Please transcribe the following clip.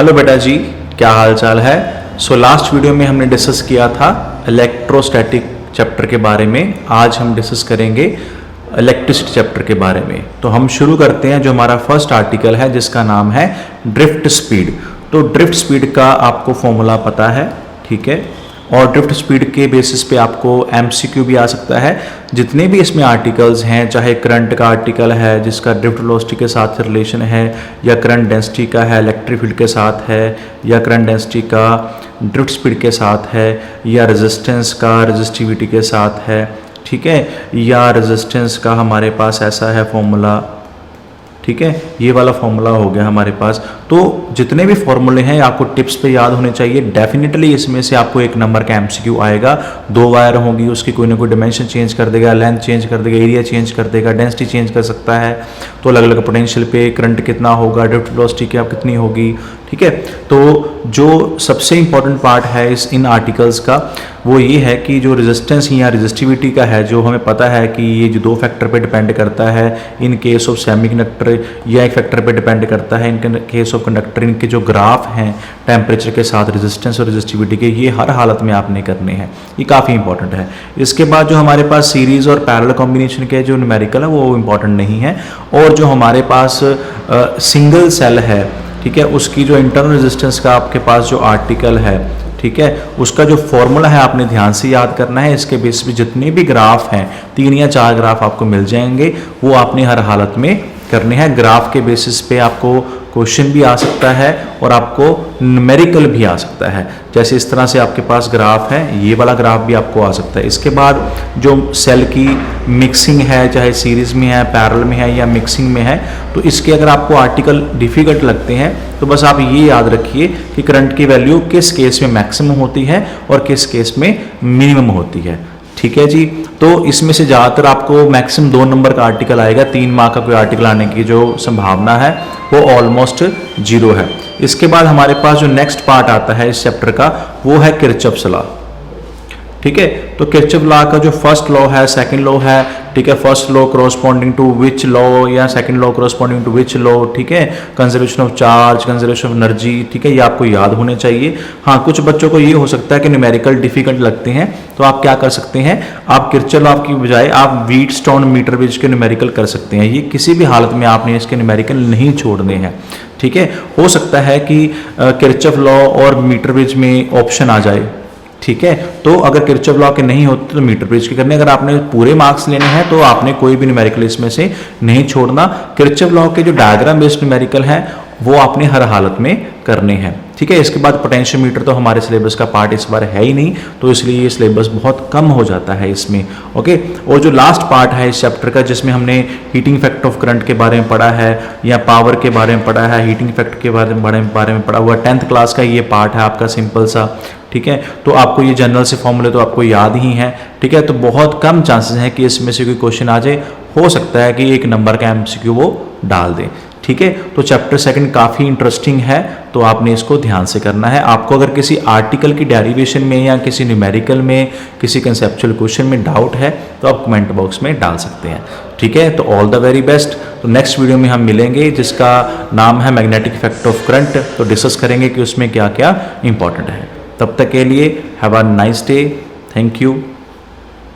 Hello बेटा जी, क्या हाल चाल है। लास्ट वीडियो में हमने डिस्कस किया था इलेक्ट्रोस्टैटिक चैप्टर के बारे में। आज हम डिस्कस करेंगे इलेक्ट्रिसिटी चैप्टर के बारे में। तो हम शुरू करते हैं। जो हमारा फर्स्ट आर्टिकल है जिसका नाम है ड्रिफ्ट स्पीड। तो ड्रिफ्ट स्पीड का आपको फॉर्मूला पता है, ठीक है। और ड्रिफ्ट स्पीड के बेसिस पे आपको एमसीक्यू भी आ सकता है। जितने भी इसमें आर्टिकल्स हैं, चाहे करंट का आर्टिकल है जिसका ड्रिफ्ट वेलोसिटी के साथ रिलेशन है, या करंट डेंसिटी का है इलेक्ट्रिक फील्ड के साथ है, या करंट डेंसिटी का ड्रिफ्ट स्पीड के साथ है, या रेजिस्टेंस का रेजिस्टिविटी के साथ है, ठीक है, या रेजिस्टेंस का हमारे पास ऐसा है फॉर्मूला, ठीक है। ये वाला फॉर्मूला हो गया हमारे पास। तो जितने भी फॉर्मूले हैं आपको टिप्स पे याद होने चाहिए। डेफिनेटली इसमें से आपको एक नंबर का एमसीक्यू आएगा। 2 वायर होंगी, उसकी कोई ना कोई डिमेंशन चेंज कर देगा, लेंथ चेंज कर देगा, एरिया चेंज कर देगा, डेंसिटी चेंज कर सकता है। तो अलग अलग पोटेंशियल पे करंट कितना होगा, ड्रिफ्ट वेलोसिटी क्या कितनी होगी, ठीक है। तो जो सबसे इंपॉर्टेंट पार्ट है इन आर्टिकल्स का वो ये है कि जो रेजिस्टेंस या रेजिस्टिविटी का है, जो हमें पता है कि ये जो 2 फैक्टर पे डिपेंड करता है इन केस ऑफ सेमीकंडक्टर, या एक फैक्टर पे डिपेंड करता है इन केस ऑफ कंडक्टर। इनके जो ग्राफ हैं टेम्परेचर के साथ रेजिस्टेंस और रेजिस्टिविटी के, ये हर हालत में आपने करने हैं। ये काफ़ी इंपॉर्टेंट है। इसके बाद जो हमारे पास सीरीज और पैरेलल कॉम्बिनेशन के जो न्यूमेरिकल है वो इंपॉर्टेंट नहीं है। और जो हमारे पास सिंगल सेल है, ठीक है, उसकी जो इंटरनल रेजिस्टेंस का आपके पास जो आर्टिकल है, ठीक है, उसका जो फॉर्मूला है आपने ध्यान से याद करना है। इसके बेस पे जितने भी ग्राफ हैं, 3 या 4 ग्राफ आपको मिल जाएंगे, वो आपने हर हालत में करने हैं। ग्राफ के बेसिस पे आपको क्वेश्चन भी आ सकता है और आपको न्यूमेरिकल भी आ सकता है। जैसे इस तरह से आपके पास ग्राफ है, ये वाला ग्राफ भी आपको आ सकता है। इसके बाद जो सेल की मिक्सिंग है, चाहे सीरीज में है, पैरेलल में है या मिक्सिंग में है, तो इसके अगर आपको आर्टिकल डिफिकल्ट लगते हैं तो बस आप ये याद रखिए कि करंट की वैल्यू किस केस में मैक्सिमम होती है और किस केस में मिनिमम होती है, ठीक है जी। तो इसमें से ज़्यादातर आपको मैक्सिमम 2 नंबर का आर्टिकल आएगा। 3 मार्क का कोई आर्टिकल आने की जो संभावना है वो ऑलमोस्ट 0 है। इसके बाद हमारे पास जो नेक्स्ट पार्ट आता है इस चैप्टर का वो है किरचॉफ्स लॉ, ठीक है। तो किरचॉफ लॉ का जो फर्स्ट लॉ है, सेकंड लॉ है, ठीक है। First law corresponding to which law, या second law corresponding to which law, ठीक है। Conservation of charge, conservation of energy, ठीक है, ये आपको याद होने चाहिए। हाँ, कुछ बच्चों को ये हो सकता है कि न्यूमेरिकल डिफिकल्ट लगते हैं, तो आप क्या कर सकते हैं, आप किरचॉफ लॉ की बजाय आप व्हीटस्टोन मीटर ब्रिज के न्यूमेरिकल कर सकते हैं। ये किसी भी हालत में आपने इसके न्यूमेरिकल नहीं छोड़ने हैं, ठीक है। हो सकता है कि किरचॉफ लॉ और मीटर ब्रिज में ऑप्शन आ जाए, ठीक है। तो अगर किरचॉफ लॉ के नहीं होते तो मीटर ब्रिज के करने। अगर आपने पूरे मार्क्स लेने हैं तो आपने कोई भी न्यूमेरिकल इसमें से नहीं छोड़ना। किरचॉफ लॉ के जो डायग्राम बेस्ड न्यूमेरिकल है वो आपने हर हालत में करने हैं, ठीक है। इसके बाद पोटेंशियोमीटर तो हमारे सिलेबस का पार्ट इस बार है ही नहीं, तो इसलिए ये सिलेबस बहुत कम हो जाता है इसमें, ओके। और जो लास्ट पार्ट है इस चैप्टर का, जिसमें हमने हीटिंग इफेक्ट ऑफ करंट के बारे में पढ़ा है, या पावर के बारे में पढ़ा है, हीटिंग इफेक्ट के बारे में पढ़ा हुआ, 10th क्लास का ये पार्ट है आपका सिंपल सा, ठीक है। तो आपको ये जनरल से फॉर्मूले तो आपको याद ही हैं, ठीक है। तो बहुत कम चांसेस हैं कि इसमें से कोई क्वेश्चन आ जाए। हो सकता है कि 1 नंबर का एमसीक्यू वो डाल दें, ठीक है। तो चैप्टर 2 काफ़ी इंटरेस्टिंग है, तो आपने इसको ध्यान से करना है। आपको अगर किसी आर्टिकल की डेरिवेशन में या किसी न्यूमेरिकल में, किसी कंसेप्चुअल क्वेश्चन में डाउट है तो आप कमेंट बॉक्स में डाल सकते हैं, ठीक है। तो ऑल द वेरी बेस्ट। तो नेक्स्ट वीडियो में हम मिलेंगे जिसका नाम है मैग्नेटिक इफेक्ट ऑफ करंट। तो डिस्कस करेंगे कि उसमें क्या क्या इंपॉर्टेंट है। तब तक के लिए have a nice day, thank you.